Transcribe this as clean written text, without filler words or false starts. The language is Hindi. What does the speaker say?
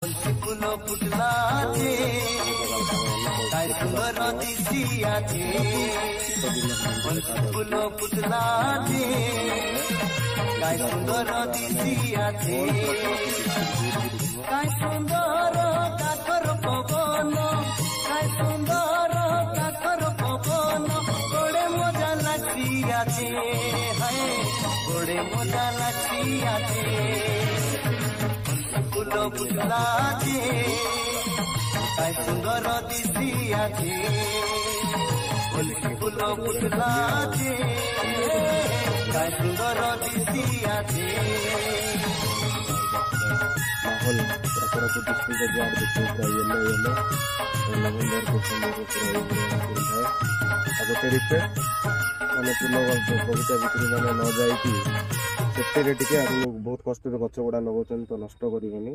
फूल फुटला जे काय सुंदर दिसिया जे फूल फुटला जे काय सुंदर दिसिया जे काय सुंदर काकर पवन काय सुंदर काकर पवन गोड़े मजा लागिया जे हाय गोड़े मजा लागिया जे फूल फुटला जे काय सुंदर दिसिया जे फूल फुटला जे काय सुंदर दिसिया जे माहौल प्रकृति डिस्प्ले जो आप देखते हैं येलो येलो और लवेंडर के समय को पूरा है अब तेरिके माने फूल बगीचा भितर माने न जाई कि सेफ्टी रे टिके आप बहुत कष्ट रे गछ गुडा लगोचन तो नष्ट करिवेनी।